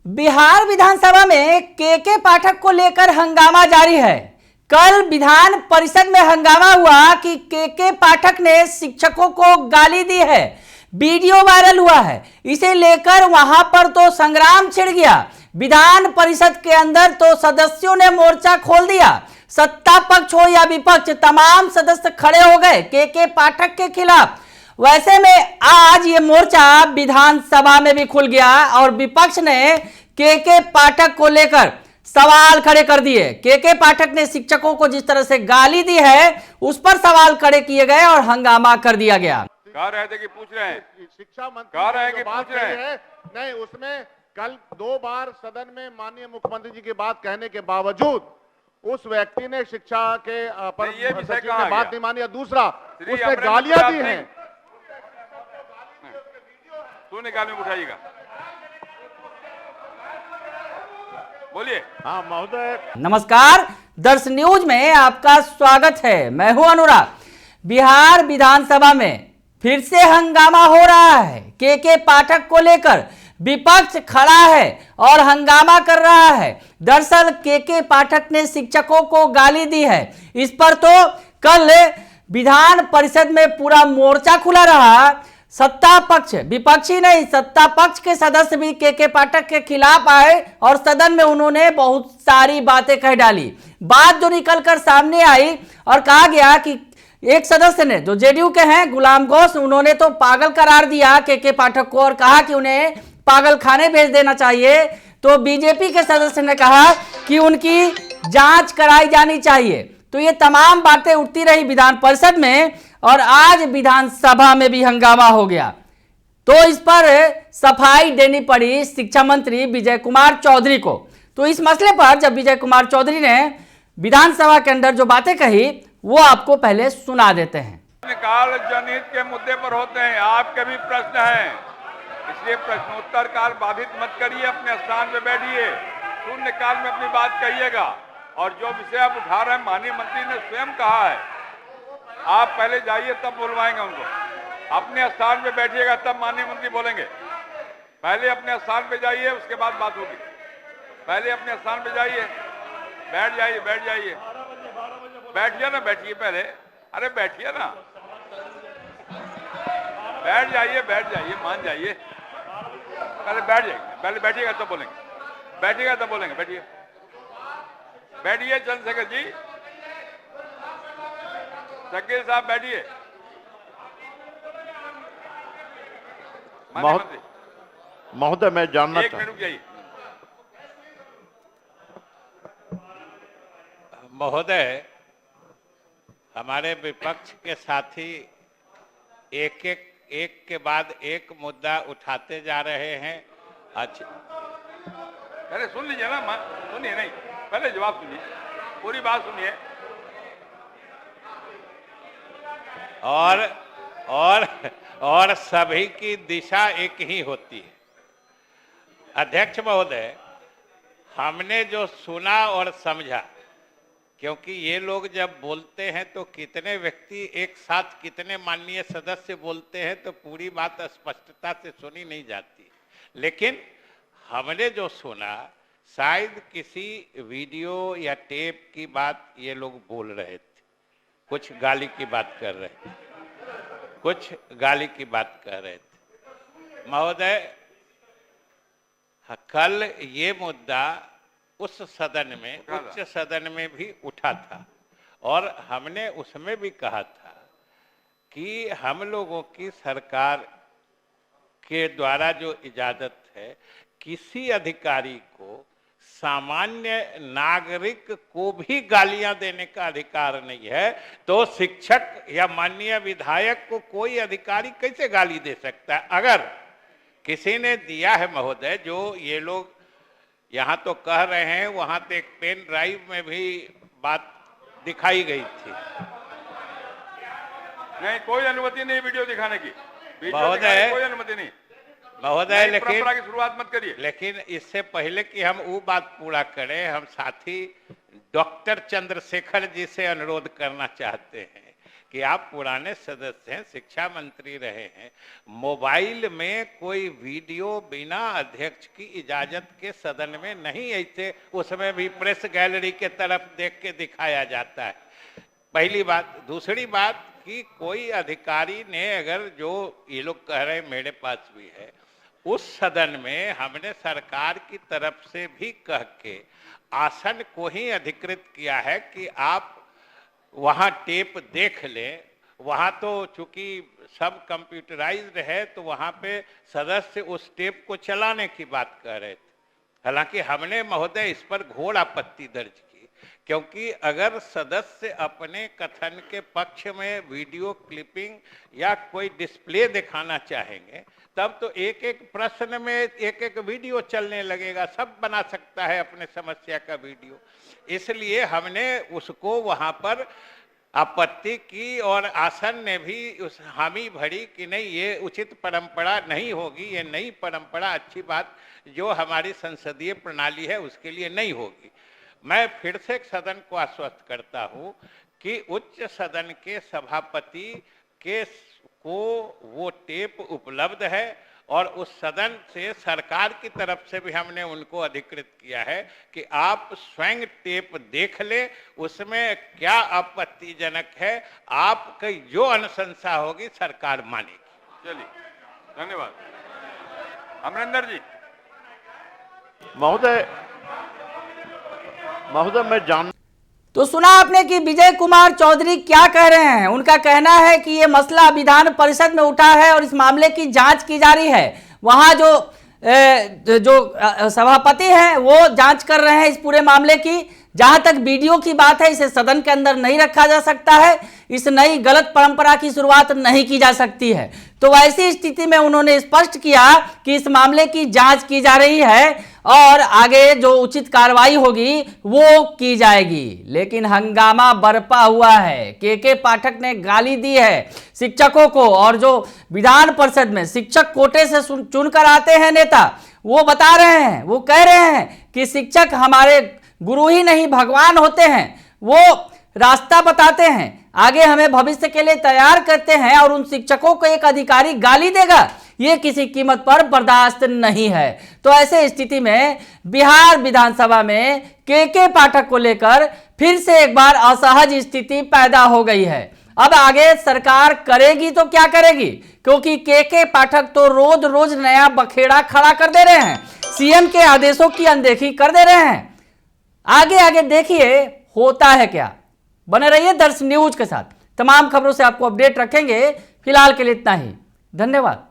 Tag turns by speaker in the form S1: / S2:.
S1: बिहार विधानसभा में के पाठक को लेकर हंगामा जारी है। कल विधान परिषद में हंगामा हुआ कि के पाठक ने शिक्षकों को गाली दी है। वीडियो वायरल हुआ है। इसे लेकर वहां पर तो संग्राम छिड़ गया। विधान परिषद के अंदर तो सदस्यों ने मोर्चा खोल दिया। सत्ता पक्ष हो या विपक्ष, तमाम सदस्य खड़े हो गए के पाठक के खिलाफ। वैसे में आज ये मोर्चा विधानसभा में भी खुल गया और विपक्ष ने के पाठक को लेकर सवाल खड़े कर दिए। के पाठक ने शिक्षकों को जिस तरह से गाली दी है उस पर सवाल खड़े किए गए और हंगामा कर दिया गया।
S2: कह रहे थे कि पूछ रहे हैं,
S3: शिक्षा मंत्री
S2: कह रहे हैं कि पूछ रहे हैं।
S3: नहीं, उसमें कल 2 बार सदन में माननीय मुख्यमंत्री जी की बात कहने के बावजूद उस व्यक्ति ने शिक्षा के सचिव ने बात नहीं मानी। या दूसरा, उसने गालियां दी हैं।
S2: तू निकाल में उठाइएगा, बोलिए।
S3: हाँ महोदय,
S1: नमस्कार, दर्श न्यूज में आपका स्वागत है। मैं हूं अनुराग। बिहार विधानसभा में फिर से हंगामा हो रहा है। के पाठक को लेकर विपक्ष खड़ा है और हंगामा कर रहा है। दरअसल के पाठक ने शिक्षकों को गाली दी है। इस पर तो कल विधान परिषद में पूरा मोर्चा खुला रहा। सत्ता पक्ष, विपक्षी नहीं, सत्ता पक्ष के सदस्य भी के पाठक के खिलाफ आए और सदन में उन्होंने बहुत सारी बातें कह डाली। बात जो निकलकर सामने आई और कहा गया कि एक सदस्य ने, जो जेडीयू के हैं, गुलाम गौस, उन्होंने तो पागल करार दिया के पाठक को और कहा कि उन्हें पागल खाने भेज देना चाहिए। तो बीजेपी के सदस्य ने कहा कि उनकी जांच कराई जानी चाहिए। तो ये तमाम बातें उठती रही विधान परिषद में और आज विधानसभा में भी हंगामा हो गया। तो इस पर सफाई देनी पड़ी शिक्षा मंत्री विजय कुमार चौधरी को। तो इस मसले पर जब विजय कुमार चौधरी ने विधानसभा के अंदर जो बातें कही वो आपको पहले सुना देते हैं।
S2: काल जनहित के मुद्दे पर होते हैं, आपके भी प्रश्न हैं, इसलिए प्रश्नोत्तर काल बाधित मत करिए, अपने स्थान पे बैठिए, शून्य काल में अपनी बात कहिएगा। और जो विषय आप उठा रहे हैं, माननीय मंत्री ने स्वयं कहा है, आप पहले जाइए तब बुलवाएंगे उनको। अपने स्थान पे बैठिएगा तब माननीय मंत्री बोलेंगे। पहले अपने स्थान पे जाइए, उसके बाद बात होगी। पहले अपने स्थान पे जाइए, बैठ जाइए, बैठ जाइए, बैठिए ना, बैठिए पहले। अरे बैठिए ना, बैठ जाइए, बैठ जाइए, मान जाइए, पहले बैठ जाइए, पहले बैठिएगा तब बोलेंगे, बैठिएगा तब बोलेंगे, बैठिए, बैठिए चंद्रशेखर जी, शकील साहब बैठिए।
S3: महोदय मैं जानना
S2: एक मिनट जाइए।
S4: महोदय, हमारे विपक्ष के साथी एक के बाद एक मुद्दा उठाते जा रहे हैं। अच्छा,
S2: पहले सुन लीजिए ना, सुनिए, नहीं पहले जवाब सुनिए, पूरी बात सुनिए।
S4: और सभी की दिशा एक ही होती है। अध्यक्ष महोदय, हमने जो सुना और समझा, क्योंकि ये लोग जब बोलते हैं तो कितने व्यक्ति एक साथ, कितने माननीय सदस्य बोलते हैं तो पूरी बात स्पष्टता से सुनी नहीं जाती। लेकिन हमने जो सुना, शायद किसी वीडियो या टेप की बात ये लोग बोल रहे थे। कुछ गाली की बात कर रहे थे, कुछ गाली की बात कर रहे थे। महोदय, कल ये मुद्दा उस सदन में, उच्च सदन में भी उठा था और हमने उसमें भी कहा था कि हम लोगों की सरकार के द्वारा जो इजाजत है, किसी अधिकारी को, सामान्य नागरिक को भी गालियां देने का अधिकार नहीं है। तो शिक्षक या माननीय विधायक को कोई अधिकारी कैसे गाली दे सकता है? अगर किसी ने दिया है महोदय, जो ये लोग यहाँ तो कह रहे हैं, वहां तो एक पेन ड्राइव में भी बात दिखाई गई थी।
S2: नहीं, कोई अनुमति नहीं वीडियो दिखाने की,
S4: महोदय,
S2: कोई अनुमति नहीं
S4: महोदय। लेकिन
S2: परंपरा की शुरुआत मत करिए।
S4: लेकिन इससे पहले कि हम वो बात पूरा करें, हम साथी डॉक्टर चंद्रशेखर जी से अनुरोध करना चाहते हैं कि आप पुराने सदस्य हैं, शिक्षा मंत्री रहे हैं, मोबाइल में कोई वीडियो बिना अध्यक्ष की इजाजत के सदन में नहीं, ऐसे उसमें भी प्रेस गैलरी के तरफ देख के दिखाया जाता है। पहली बात। दूसरी बात कि कोई अधिकारी ने अगर, जो ये लोग कह रहे हैं मेरे पास भी है, उस सदन में हमने सरकार की तरफ से भी कह के आसन को ही अधिकृत किया है कि आप वहाँ टेप देख लें। वहाँ तो चूंकि सब कंप्यूटराइज्ड है तो वहाँ पे सदस्य उस टेप को चलाने की बात कह रहे थे। हालांकि हमने महोदय इस पर घोर आपत्ति दर्ज की, क्योंकि अगर सदस्य अपने कथन के पक्ष में वीडियो क्लिपिंग या कोई डिस्प्ले दिखाना चाहेंगे तब तो एक एक प्रश्न में एक एक वीडियो चलने लगेगा, सब बना सकता है अपने समस्या का वीडियो। इसलिए हमने उसको वहाँ पर आपत्ति की और आसन ने भी उस हामी भरी कि नहीं, ये उचित परंपरा नहीं होगी, ये नई परंपरा, अच्छी बात जो हमारी संसदीय प्रणाली है उसके लिए नहीं होगी। मैं फिर से सदन को आश्वस्त करता हूँ कि उच्च सदन के सभापति के को वो टेप उपलब्ध है और उस सदन से सरकार की तरफ से भी हमने उनको अधिकृत किया है कि आप स्वयं टेप देख ले, उसमें क्या आपत्तिजनक है, आपकी जो अनुशंसा होगी सरकार मानेगी।
S2: चलिए, धन्यवाद। अमरिंदर जी।
S3: महोदय मैं जान
S1: तो सुना आपने कि विजय कुमार चौधरी क्या कह रहे हैं। उनका कहना है कि ये मसला विधान परिषद में उठा है और इस मामले की जांच की जा रही है। वहां जो सभापति हैं वो जांच कर रहे हैं इस पूरे मामले की। जहां तक वीडियो की बात है, इसे सदन के अंदर नहीं रखा जा सकता है, इस नई गलत परंपरा की शुरुआत नहीं की जा सकती है। तो वैसी स्थिति में उन्होंने स्पष्ट किया कि इस मामले की जांच की जा रही है और आगे जो उचित कार्रवाई होगी वो की जाएगी। लेकिन हंगामा बरपा हुआ है। के पाठक ने गाली दी है शिक्षकों को, और जो विधान परिषद में शिक्षक कोटे से चुनकर आते हैं नेता, वो बता रहे हैं, वो कह रहे हैं कि शिक्षक हमारे गुरु ही नहीं भगवान होते हैं, वो रास्ता बताते हैं, आगे हमें भविष्य के लिए तैयार करते हैं, और उन शिक्षकों को एक अधिकारी गाली देगा, ये किसी कीमत पर बर्दाश्त नहीं है। तो ऐसे स्थिति में बिहार विधानसभा में के पाठक को लेकर फिर से एक बार असहज स्थिति पैदा हो गई है। अब आगे सरकार करेगी तो क्या करेगी, क्योंकि के पाठक तो रोज रोज नया बखेड़ा खड़ा कर दे रहे हैं, सीएम के आदेशों की अनदेखी कर दे रहे हैं। आगे आगे देखिए होता है क्या। बने रहिए दर्श न्यूज के साथ, तमाम खबरों से आपको अपडेट रखेंगे। फिलहाल के लिए इतना ही, धन्यवाद।